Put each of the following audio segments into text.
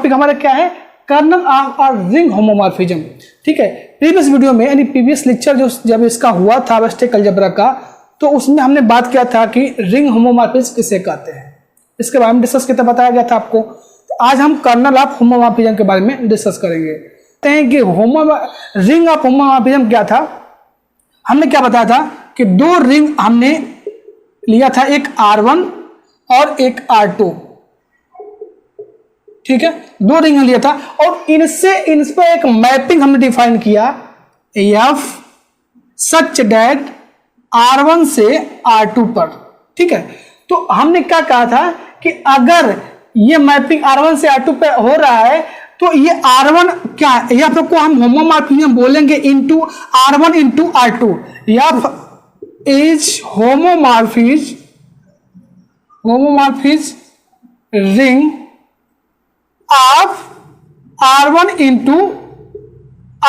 Topic हमारा क्या है, कर्नल ऑफ और रिंग होमोमॉर्फिज्म। ठीक है, प्रीवियस वीडियो में यानी प्रीवियस लेक्चर जो जब इसका हुआ था एब्स्ट्रैक्ट अलजेब्रा का, तो उसमें हमने बात किया था कि रिंग होमोमॉर्फिज्म किसे कहते हैं, इसके बारे में डिस्कस किया, बताया गया था आपको। तो आज हम कर्नल ऑफ होमोमॉर्फिज्म के बारे में डिस्कस करेंगे। कहते हैं कि रिंग ऑफ होमोमॉर्फिज्म क्या था, हमने क्या बताया था कि दो रिंग हमने लिया था, एक R1 और एक R2। ठीक है, दो रिंग लिया था और इन पर एक मैपिंग हमने डिफाइन किया, F सच डेट R1 से R2 पर। ठीक है, तो हमने क्या कहा था कि अगर ये मैपिंग R1 से R2 पे हो रहा है तो ये R1 क्या है, या को हम होमोमॉर्फिज्म बोलेंगे into R1 into R2। F is homomorphism ring of R1 into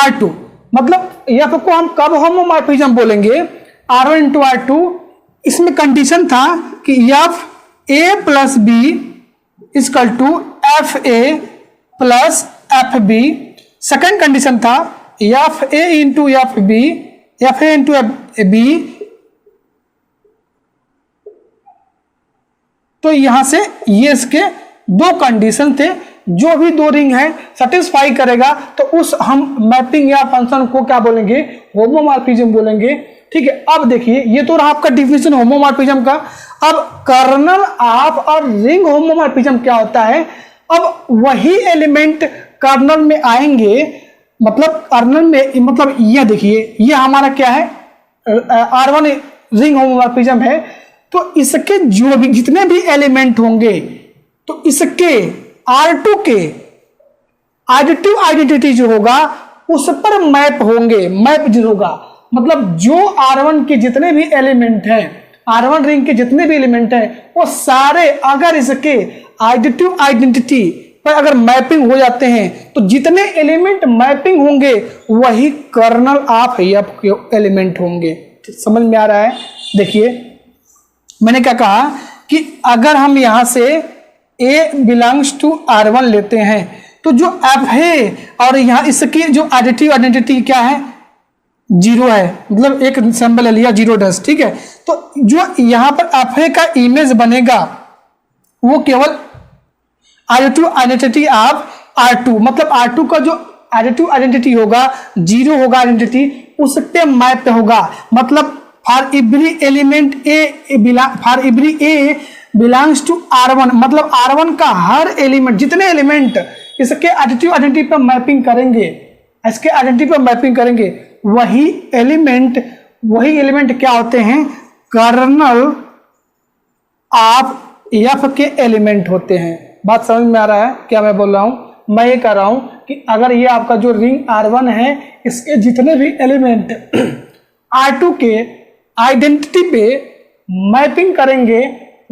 R2। मतलब F को हम कब होमोमॉर्फिज्म बोलेंगे, R1 इंटू R2। इसमें कंडीशन था कि F A plus B equal to F A plus F B। Second condition था F A into F B, F A into B। तो यहां से ये इसके दो कंडीशन थे, जो भी दो रिंग है सेटिस्फाई करेगा तो उस हम मैपिंग या फंक्शन को क्या बोलेंगे, होमोमॉर्फिज्म बोलेंगे। ठीक है, अब देखिए ये तो रहा आपका डिफिनेशन होमोमॉर्फिज्म का। अब कर्नल ऑफ और रिंग होमोमॉर्फिज्म क्या होता है, अब वही एलिमेंट कर्नल में आएंगे, मतलब कर्नल में मतलब ये देखिए ये हमारा क्या है, R1 रिंग होमोमॉर्फिज्म है। तो इसके जो भी जितने भी एलिमेंट होंगे तो इसके R2 के एडिटिव आइडेंटिटी जो होगा उस पर मैप होंगे, मैप जो होगा मतलब जो R1 के जितने भी एलिमेंट हैं, R1 रिंग के जितने भी एलिमेंट हैं वो सारे अगर इसके एडिटिव आइडेंटिटी पर अगर मैपिंग हो जाते हैं तो जितने एलिमेंट मैपिंग होंगे वही कर्नल ऑफ F के एलिमेंट होंगे। समझ में आ रहा है? देखिए मैंने क्या कहा कि अगर हम यहां से A बिलोंग्स टू R1 लेते हैं तो जो F है और यहां इसकी जो एडिटिव आइडेंटिटी क्या है, 0 है, मतलब एक सिंबल लिया 0 ठीक है। तो जो यहां पर F का इमेज बनेगा वो केवल एडिटिव आइडेंटिटी ऑफ R2, मतलब R2 का जो एडिटिव आइडेंटिटी होगा 0 होगा आइडेंटिटी, उस पे मैप होगा। मतलब for every element A belongs to R1, मतलब R1 का हर एलिमेंट, जितने एलिमेंट इसके एडिटिव आइडेंटिटी पर मैपिंग करेंगे, इसके आइडेंटिटी पर मैपिंग करेंगे, वही एलिमेंट क्या होते हैं, कर्नल ऑफ F के एलिमेंट होते हैं। बात समझ में आ रहा है क्या मैं बोल रहा हूं? मैं ये कह रहा हूं कि अगर ये आपका जो रिंग R1 है इसके जितने भी एलिमेंट R2 के आइडेंटिटी पे मैपिंग करेंगे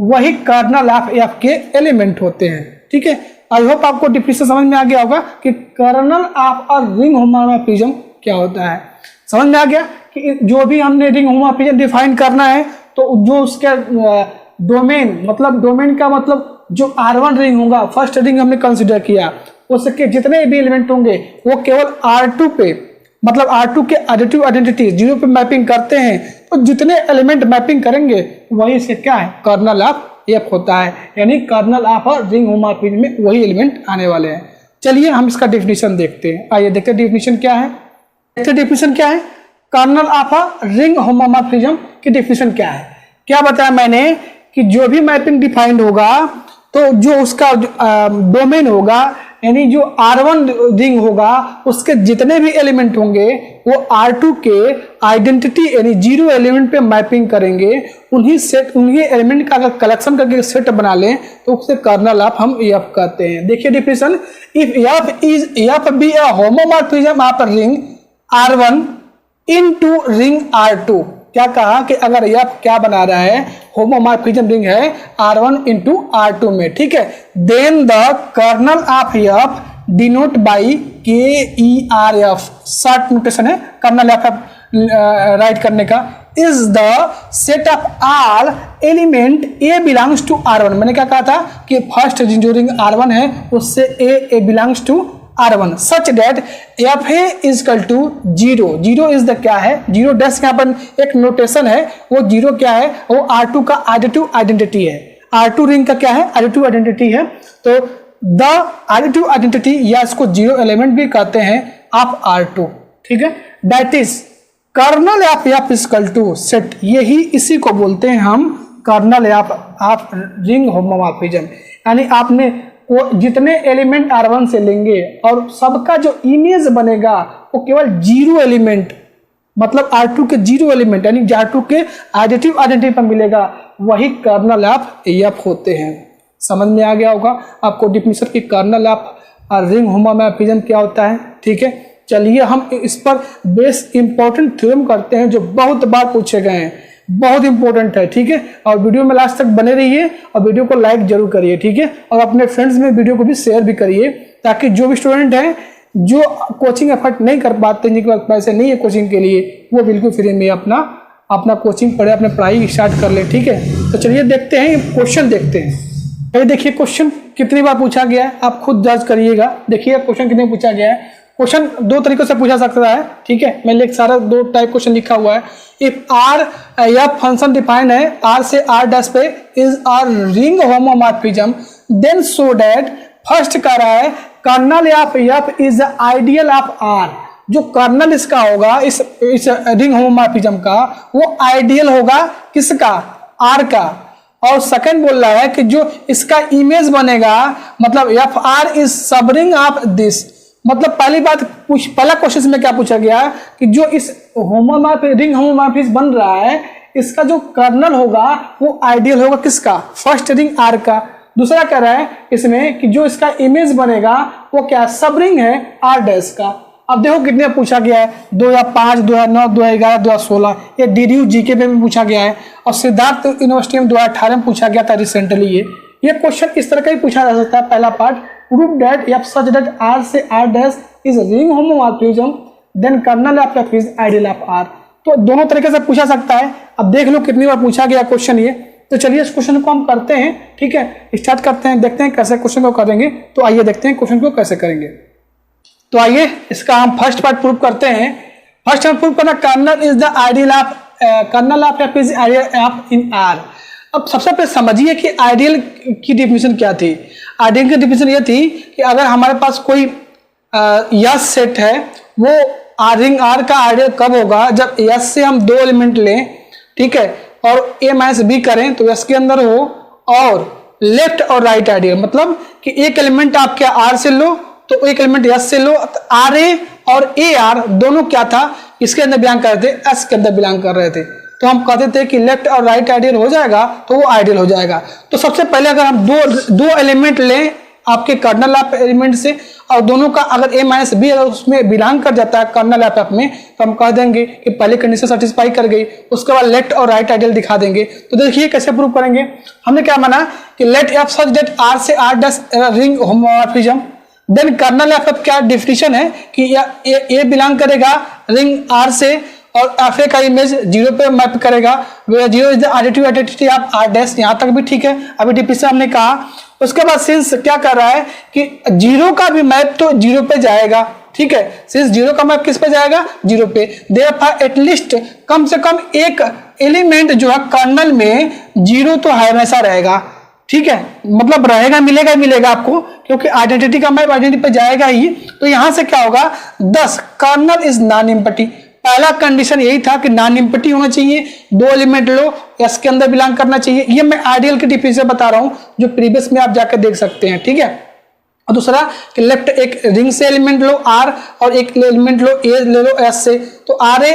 वही कर्नल ऑफ F के एलिमेंट होते हैं। ठीक है, आई होप आपको डिफिनेशन समझ में आ गया होगा कि कर्नल ऑफ और रिंग होमोमॉर्फिज्म क्या होता है। समझ में आ गया कि जो भी हमने रिंग होमोमॉर्फिज्म डिफाइन करना है तो जो उसका डोमेन, मतलब डोमेन का मतलब जो R1 रिंग होगा, फर्स्ट रिंग हमने कंसिडर किया, उसके जितने भी एलिमेंट होंगे वो केवल R2 पे, मतलब R2 के एडिटिव आइडेंटिटी 0 पे मैपिंग करते हैं, तो जितने एलिमेंट मैपिंग करेंगे वही इसके क्या है, कर्नल ऑफ F होता है। यानी कर्नल ऑफ और रिंग होमोमॉर्फिज्म में वही एलिमेंट आने वाले हैं। चलिए हम इसका डेफिनेशन देखते हैं। आइए देखते हैं डेफिनेशन क्या है। डेफिनेशन क्या है, कर्नल ऑफ रिंग होमोमॉर्फिज्म की डेफिनेशन क्या है। क्या बताया मैंने कि जो भी मैपिंग डिफाइंड होगा तो जो उसका डोमेन होगा, यानी जो R1 रिंग होगा उसके जितने भी एलिमेंट होंगे वो R2 के आइडेंटिटी यानी 0 एलिमेंट पे मैपिंग करेंगे। उन्हीं एलिमेंट का अगर कलेक्शन करके सेट बना लें तो उससे कर्नल ऑफ हम F कहते हैं। देखिए definition, if F be a homomorphism of ring R1 into ring R2। क्या कहा कि अगर F क्या बना रहा है, होमोमॉर्फिज्म रिंग है R1 इंटू R2 में। ठीक है, then the kernel of F denote by KERF, short notation है, कर्नल ऑफ F राइट करने का, is the set of all element a belongs to R1। मैंने क्या कहा था कि फर्स्ट जो रिंग R1 है उससे a belongs to R1 such that f a is equal to 0। 0 is the क्या है, 0 डैश यहाँ पर एक नोटेशन है, वो 0 क्या है, वो R2 का एडिटिव आइडेंटिटी है। R2 रिंग का क्या है, एडिटिव आइडेंटिटी है। तो द एडिटिव आइडेंटिटी या इसको 0 एलिमेंट भी कहते हैं ऑफ R2, ठीक है। That is kernel of F equal to set, यही इसी को बोलते हैं हम कर्नल ऑफ रिंग होमोमॉर्फिज्म। यानी आपने वो जितने एलिमेंट R1 से लेंगे और सबका जो इमेज बनेगा वो केवल 0 एलिमेंट, मतलब R2 के 0 एलिमेंट यानी R2 के एडिटिव आइडेंटिटी पर मिलेगा, वही कर्नल ऑफ एफ होते हैं। समझ में आ गया होगा आपको डिफिनेशन की कर्नल ऑफ रिंग होमोमॉर्फिज्म क्या होता है, ठीक है। चलिए हम इस पर बेस इंपॉर्टेंट थ्योरम करते हैं जो बहुत बार पूछे गए हैं, बहुत इंपॉर्टेंट है, ठीक है। और वीडियो में लास्ट तक बने रहिए और वीडियो को लाइक जरूर करिए, ठीक है। और अपने फ्रेंड्स में वीडियो को भी शेयर भी करिए ताकि जो भी स्टूडेंट हैं जो कोचिंग एफर्ट नहीं कर पाते, जिनके पास पैसे नहीं है कोचिंग के लिए, वो बिल्कुल फ्री में अपना कोचिंग पढ़े, अपने पढ़ाई स्टार्ट कर ले, ठीक है। तो चलिए देखते हैं क्वेश्चन देखते हैं। ये देखिए क्वेश्चन कितनी बार पूछा गया है, आप खुद जज करिएगा। देखिए क्वेश्चन कितने पूछा गया है। क्वेश्चन दो तरीकों से पूछा सकता है, ठीक है। मैंने सारा 2 टाइप क्वेश्चन लिखा हुआ है। इफ आर या फंक्शन डिफाइंड है आर से आर डैश पे is R ring homomorphism then so that, first कह रहा है kernel of F is the ideal of R. जो कर्नल इसका होगा इस रिंग होमोमॉर्फिज्म का, वो आइडियल होगा किसका, आर का। और सेकंड बोल रहा है कि जो इसका इमेज बनेगा, मतलब एफ आर इज सब रिंग ऑफ दिस। मतलब पहला क्वेश्चन में क्या पूछा गया कि जो इस रिंग होमोमॉर्फिज्म बन रहा है, इसका जो कर्नल होगा वो आइडियल होगा किसका, फर्स्ट रिंग आर का। दूसरा कह रहा है इसमें कि जो इसका इमेज बनेगा वो क्या, सब रिंग है आर डैश का। अब देखो कितने पूछा गया है, 2005, 2009, 2011, 2016, ये DDU GK में भी पूछा गया है और सिद्धार्थ यूनिवर्सिटी में 2018 में पूछा गया था रिसेंटली। ये क्वेश्चन इस तरह का ही पूछा जा सकता है। पहला part, prove that f such that R से R dash is ring homomorphism then kernel of F is ideal of R. तो दोनों तरीके से पूछा सकता है। अब देख लो कितनी बार पूछा गया क्वेश्चन ये। तो चलिए इस क्वेश्चन को हम करते हैं, ठीक है, स्टार्ट करते हैं, देखते हैं कैसे क्वेश्चन को करेंगे। तो आइए देखते हैं क्वेश्चन को कैसे करेंगे। तो आइए इसका हम फर्स्ट पार्ट प्रूव करते हैं। फर्स्ट हम प्रूव करना, kernel is the ideal of kernel of F is ideal of in R. अब सबसे पहले समझिए कि आइडियल की डिफिनेशन क्या थी। आइडियल की डिफिनेशन ये थी कि अगर हमारे पास कोई यस सेट है, वो रिंग आर का आइडियल कब होगा, जब यस से हम 2 एलिमेंट लें, ठीक है, और ए माइनस बी करें तो यस के अंदर हो, और लेफ्ट और राइट आइडियल, मतलब कि एक एलिमेंट आप क्या आर से लो तो एक एलिमेंट यस से लो। आर ए और ए आर दोनों क्या था, इसके अंदर बिलोंग कर रहे थे, एस के अंदर बिलोंग कर रहे थे। तो हम कहते थे कि लेफ्ट और राइट आइडियल हो जाएगा तो वो आइडियल हो जाएगा। तो सबसे पहले अगर हम दो एलिमेंट लें आपके कर्नल ऑफ एलिमेंट से, और दोनों का अगर ए माइनस बी अगर उसमें बिलोंग कर जाता है कर्नल ऑफ एफ में, तो हम कह देंगे कि पहली कंडीशन सेटिस्फाई कर गई। उसके बाद लेफ्ट और राइट आइडियल दिखा देंगे। तो देखिए कैसे प्रूव करेंगे। हमने क्या माना कि let f such that R से R dash ring homomorphism then kernel of f क्या डिफिनेशन है कि ए बिलोंग करेगा रिंग आर से और एफ ए का इमेज 0 पे मैप करेगा, 0 is the additive identity of R dash. यहाँ तक भी ठीक है, अभी डिफिनेशन हमने कहा। उसके बाद सिंस क्या कर रहा है कि 0 का भी मैप तो 0 पे जाएगा, ठीक है। सिंस 0 का मैप किस पे जाएगा, 0 पे। देयरफॉर एटलीस्ट कम से कम एक एलिमेंट जो है कर्नल में 0 तो हमेशा रहेगा, ठीक है, मतलब रहेगा, मिलेगा आपको, क्योंकि आइडेंटिटी का मैप आइडेंटिटी पे जाएगा ही। तो यहां से क्या होगा, 10 कर्नल इज नॉन एम्प्टी। पहला कंडीशन यही था कि नॉन एम्प्टी होना चाहिए, 2 एलिमेंट लो, एस के अंदर बिलोंग करना चाहिए। ये मैं आइडियल की डिफिनेशन बता रहा हूं जो प्रीवियस में आप जाकर देख सकते हैं, ठीक है। और दूसरा कि लेफ्ट एक रिंग से एलिमेंट लो आर और एक एलिमेंट लो ए ले लो एस से। तो आर ए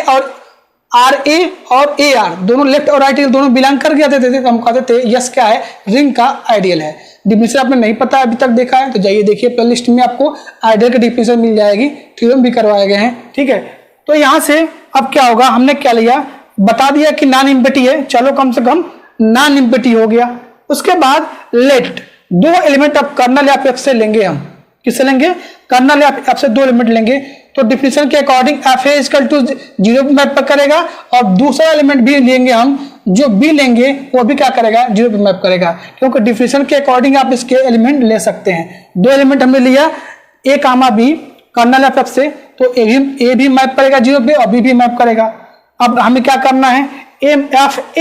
और ए आर दोनों लेफ्ट और राइट दोनों बिलोंग कर गया थे, तो हम कहते थे यस क्या है, रिंग का आइडियल है। डिफिनेशन आपने नहीं पता अभी तक देखा है तो जाइए देखिए, प्लेलिस्ट में आपको आइडियल की डिफिनेशन मिल जाएगी, थ्योरम भी करवाए गए हैं, ठीक है। तो यहां से अब क्या होगा, हमने क्या लिया, बता दिया कि नॉन एम्प्टी है, चलो कम से कम नॉन एम्प्टी हो गया। उसके बाद लेट 2 एलिमेंट अब कर्नल या एफ से लेंगे हम, किससे लेंगे, कर्नल या एफ से 2 एलिमेंट लेंगे। तो डिफिनेशन के according F A equal to 0 पे मैप करेगा, और दूसरा एलिमेंट भी लेंगे हम, जो बी लेंगे वो भी क्या करेगा, 0 पे मैप करेगा, क्योंकि डिफिनेशन के अकॉर्डिंग आप इसके एलिमेंट ले सकते हैं। दो एलिमेंट हमने लिया ए कामा बी कर्नल एफ से, तो ए भी मैप करेगा 0 पे और बी भी मैप करेगा। अब हमें क्या करना है, एफ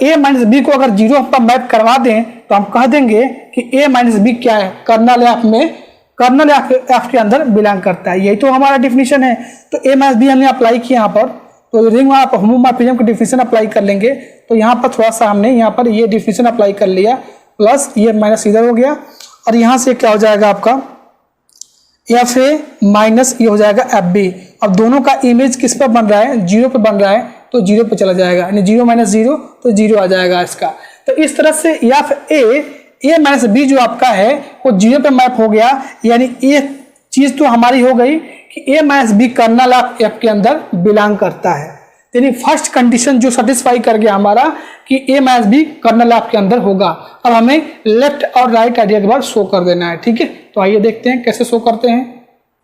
ए माइनस बी को अगर 0 पर मैप करवा दें तो हम कह देंगे कि ए माइनस बी क्या है, कर्नल एफ में, कर्नल एफ के अंदर बिलोंग करता है। यही तो हमारा डिफिनेशन है। तो ए माइनस बी हमने अप्लाई किया यहाँ पर, तो रिंग आप होमोमॉर्फिज्म की डिफिनेशन अप्लाई कर लेंगे। तो यहाँ पर थोड़ा सा हमने यहाँ पर ये डिफिनेशन अप्लाई कर लिया, प्लस ये माइनस इधर हो गया, और यहाँ से क्या हो जाएगा आपका एफ ए माइनस ये हो जाएगा एफ बी। अब दोनों का इमेज किस पर बन रहा है, 0 पे बन रहा है, तो 0 पे चला जाएगा, यानी 0 माइनस 0 तो 0 आ जाएगा इसका। तो इस तरह से एफ ए माइनस बी जो आपका है वो 0 पे मैप हो गया, यानी एक चीज तो हमारी हो गई कि a minus b kernel of f के अंदर बिलोंग करता है। यानी फर्स्ट कंडीशन जो सेटिस्फाई कर गया हमारा कि a minus b kernel of के अंदर होगा। अब हमें लेफ्ट और राइट आइडिया के बाद शो कर देना है, ठीक है। तो आइए देखते हैं कैसे शो करते हैं।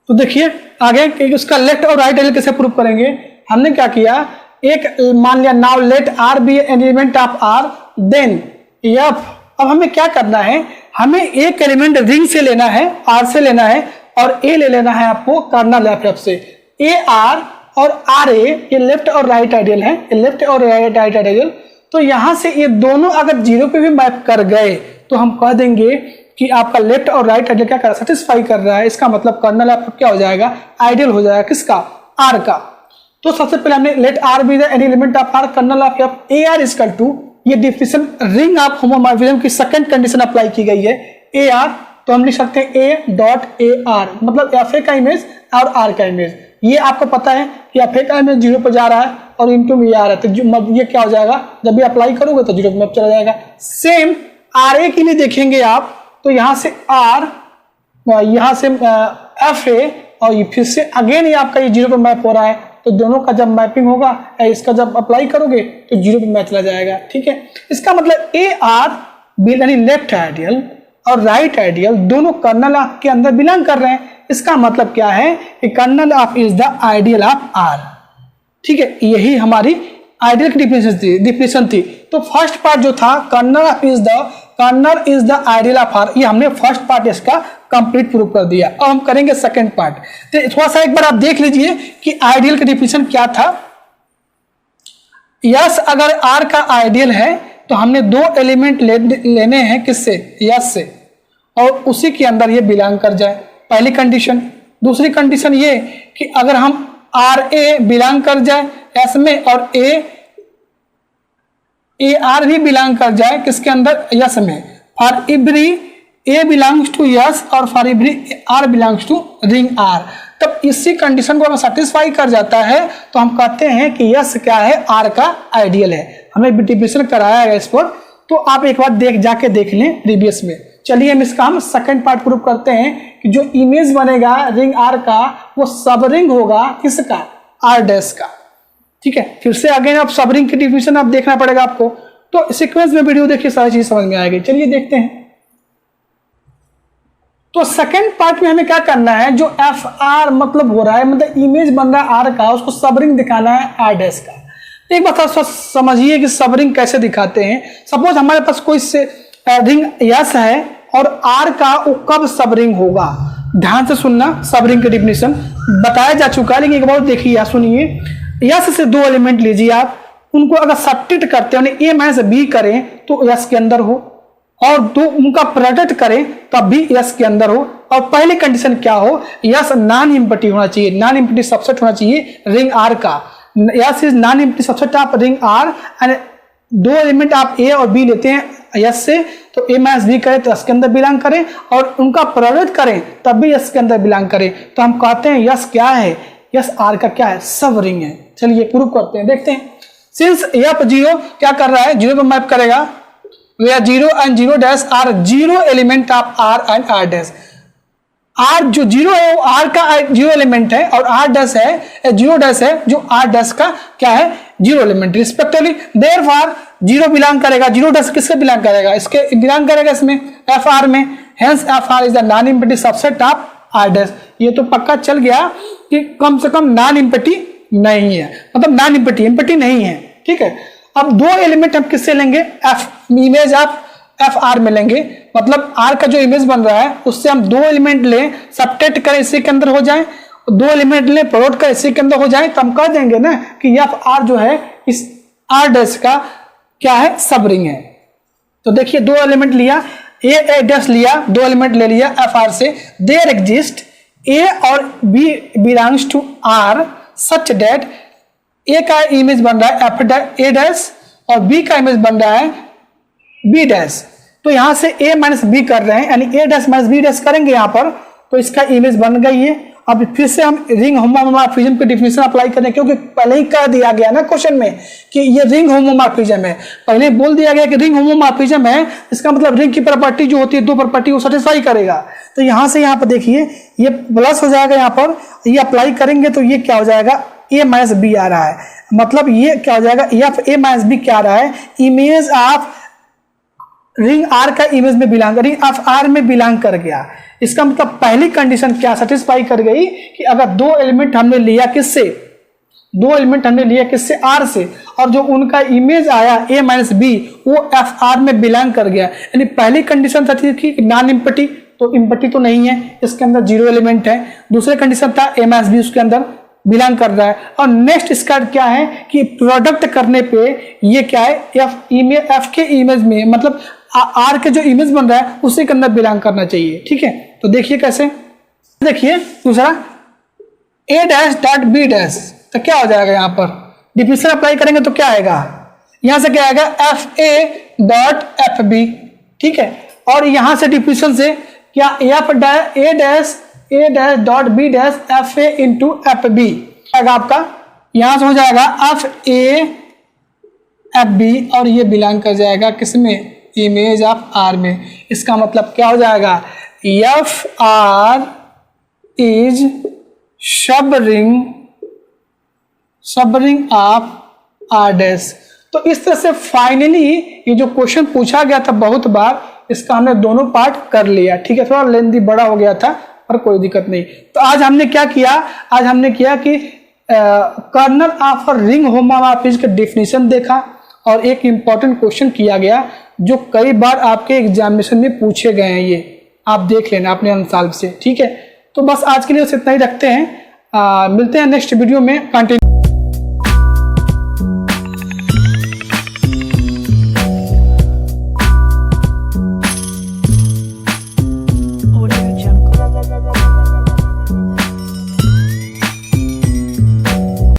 तो देखिए आगे उसका लेफ्ट और राइट आइडिया कैसे प्रूव करेंगे। हमने क्या किया, एक मान लिया now let R be an element of R then F. अब हमें क्या करना है, हमें एक एलिमेंट रिंग से लेना है, आर से लेना है, और ए ले लेना है आपको कर्नल एफ से। ए आर और आर ए ये लेफ्ट और राइट आइडियल है, लेफ्ट और राइट आइडियल। तो यहां से ये दोनों अगर 0 पे भी मैप कर गए तो हम कह देंगे कि आपका लेफ्ट और राइट आइडियल क्या कर सेटिस्फाई कर रहा है। इसका मतलब कर्नल एफ क्या हो जाएगा, आइडियल हो जाएगा, किसका, आर का। तो सबसे पहले हमने let R be the any element of R kernel of F A R equal to, ये डिफिनेशन रिंग ऑफ होमोमॉर्फिज्म की सेकंड कंडीशन अप्लाई की गई है, ए आर। तो हम लिख सकते हैं ए डॉट ए आर, मतलब एफ ए का इमेज और आर का इमेज। ये आपको पता है कि एफ ए का इमेज 0 पर जा रहा है और इनटू में आ रहा है, तो ये क्या हो जाएगा, जब भी अप्लाई करोगे तो 0 पे मैप चला जाएगा। सेम आर ए के लिए देखेंगे आप, तो यहां से आर, यहां से एफ ए, और फिर से अगेन ये आपका ये 0 पे मैप हो रहा है, तो दोनों का जब मैपिंग होगा, इसका जब अप्लाई करोगे तो 0 पे मैच चला जाएगा, ठीक है। इसका मतलब ए आर यानी लेफ्ट आइडियल और राइट आइडियल दोनों कर्नल ऑफ के अंदर बिलोंग कर रहे हैं। इसका मतलब क्या है कि kernel of is the ideal of R, ठीक है। यही हमारी आइडियल की डिफिनेशन थी। तो फर्स्ट पार्ट जो था kernel is the ideal of R, ये हमने फर्स्ट पार्ट इसका कंप्लीट प्रूव कर दिया। अब हम करेंगे सेकंड पार्ट। तो थोड़ा सा एक बार आप देख लीजिए कि आइडियल का डिफिनेशन क्या था। यस अगर आर का आइडियल है तो हमने 2 एलिमेंट लेने हैं, किससे, यस से, और उसी के अंदर ये बिलोंग कर जाए, पहली कंडीशन। दूसरी कंडीशन ये कि अगर हम आर ए बिलोंग कर जाए एस में, और ए आर भी बिलोंग कर जाए किसके अंदर, यस में, for every a belongs to S और for every r belongs to ring R. तब इसी कंडीशन को अगर सेटिस्फाई कर जाता है तो हम कहते हैं कि यस क्या है, आर का आइडियल है। हमें डिफिनेशन कराया है इस पर, तो आप एक बार जाके देख लें प्रीवियस में। चलिए हम सेकंड पार्ट प्रूव करते हैं कि जो इमेज बनेगा रिंग आर का वो सब रिंग होगा किसका, आर डैश का, ठीक है। फिर से अगेन आप सब रिंग की डिफिनेशन आप देखना पड़ेगा आपको, तो सीक्वेंस में वीडियो देखिए सारी चीज समझ में आएगी। चलिए देखते हैं। तो सेकंड पार्ट में हमें क्या करना है, जो एफ आर मतलब हो रहा है, मतलब इमेज बन रहा है आर का, उसको सब रिंग दिखाना है आर डैश का। तो एक बात समझिए कि सब रिंग कैसे दिखाते हैं। सपोज हमारे पास कोई से रिंग यस है और आर का वो कब सब रिंग होगा, ध्यान से सुनना। सब रिंग की डिफिनेशन बताया जा चुका है, लेकिन एक बार देखिए, सुनिए। यस से 2 एलिमेंट लीजिए आप, उनको अगर सब्स्टिट्यूट करते हैं, ए माइनस बी करें तो यस के अंदर हो, और 2 उनका प्रोडक्ट करें तब भी यस के अंदर हो। और पहली कंडीशन क्या हो, यस नॉन एम्प्टी होना चाहिए, नॉन एम्प्टी सबसेट होना चाहिए रिंग आर का। Yes is non empty subset of ring R, and 2 element आप ए और बी लेते हैं यस से, तो ए माइनस बी करें तो यस के अंदर बिलोंग करें, और उनका प्रोडक्ट करें तब भी यस के अंदर बिलोंग करें। तो हम कहते हैं यस क्या है, यस आर का क्या है, सब रिंग है। चलिए प्रूव करते हैं, देखते हैं। सिंस एफ 0 क्या कर रहा है, 0 पर मैप करेगा, where 0 and 0 dash are 0 element of R and R dash। R जो 0 है वो R का 0 एलिमेंट है, और R डैश है 0 डैश है जो R डैश का क्या है, 0 एलिमेंट रिस्पेक्टिवली। देयरफॉर 0 बिलोंग करेगा, 0 डैश किसके बिलोंग करेगा, इसके बिलोंग करेगा इसमें, FR में। Hence FR is the non empty subset of R dash. ये तो पक्का चल गया कि कम से कम नॉन एम्प्टी नहीं है, मतलब नॉन एम्प्टी, एम्प्टी नहीं है। ठीक है, अब दो एलिमेंट हम किससे लेंगे, F image of F R में लेंगे, मतलब आर का जो इमेज बन रहा है उससे हम दो एलिमेंट लें, सबट्रैक्ट करें इसी के अंदर हो जाए, दो एलिमेंट लें प्रोडक्ट करें इसी के अंदर हो जाए, तो हम कह देंगे ना कि एफ आर जो है इस आर डैश का क्या है, सब रिंग है। तो देखिए दो एलिमेंट लिया, ए डैश लिया, दो एलिमेंट ले लिया एफ आर से, देयर एग्जिस्ट ए और b belongs to R such that a का इमेज बन रहा है एफ ए डैश और बी का इमेज बन रहा है बी डैश। तो यहां से ए माइनस बी कर रहे हैं, यानी ए डैश माइनस बी डैश करेंगे यहां पर, तो इसका इमेज बन गई है। अब फिर से हम रिंग होमोमॉर्फिज्म की डिफिनेशन अप्लाई करें, क्योंकि पहले ही कह दिया गया ना क्वेश्चन में कि ये रिंग होमोमॉर्फिज्म है, पहले बोल दिया गया कि रिंग होमोमॉर्फिज्म है, इसका मतलब रिंग की प्रॉपर्टी जो होती है, दो प्रॉपर्टी को सेटिस्फाई करेगा। तो यहां से यहां पर देखिए ये प्लस हो जाएगा, यहां पर ये अप्लाई करेंगे तो ये क्या हो जाएगा, ए माइनस बी आ रहा है, मतलब ये क्या हो जाएगा, एफ ए माइनस बी क्या आ रहा है, इमेज ऑफ रिंग आर का इमेज में बिलोंग, रिंग ऑफ आर में बिलोंग कर गया। इसका मतलब पहली कंडीशन क्या सेटिस्फाई कर गई कि अगर दो एलिमेंट हमने लिया किससे, दो एलिमेंट हमने लिया किससे, आर से, और जो उनका इमेज आया ए माइनस बी वो एफ आर में बिलोंग कर गया, यानी पहली कंडीशन थी कि नॉन एम्प्टी, तो एम्प्टी तो नहीं है, इसके अंदर जीरो एलिमेंट है। दूसरे कंडीशन था ए माइनस बी उसके अंदर बिलोंग कर रहा है। और नेक्स्ट इसका क्या है कि प्रोडक्ट करने पे ये क्या है, एफ के इमेज में, मतलब आर के जो इमेज बन रहा है उसी के अंदर बिलोंग करना चाहिए। ठीक है, तो देखिए कैसे, देखिए दूसरा ए डैश डॉट बी डैश, तो क्या हो जाएगा, यहां पर डिफिनेशन अप्लाई करेंगे तो क्या आएगा, यहां से क्या आएगा, F A dot F B. ठीक है, और यहां से डिफिनेशन से क्या, F A dash dot B dash F A into F B आएगा आपका, यहां से हो जाएगा एफ ए एफ बी, और ये बिलोंग कर जाएगा किसमें, इमेज ऑफ आर में। इसका मतलब क्या हो जाएगा, एफ आर इज सब रिंग ऑफ आर डैश। तो इस तरह से फाइनली ये जो क्वेश्चन पूछा गया था बहुत बार, इसका हमने दोनों पार्ट कर लिया। ठीक है, थोड़ा लेंथी बड़ा हो गया था पर कोई दिक्कत नहीं। तो आज हमने क्या किया, आज हमने किया कि कर्नल ऑफ रिंग होमोमॉर्फिज्म का डेफिनेशन देखा, और एक इंपॉर्टेंट क्वेश्चन किया गया जो कई बार आपके एग्जामिनेशन में पूछे गए हैं, ये आप देख लेना अपने अनुसार से। ठीक है, तो बस आज के लिए इतना ही रखते हैं, मिलते हैं नेक्स्ट वीडियो में, कंटिन्यू।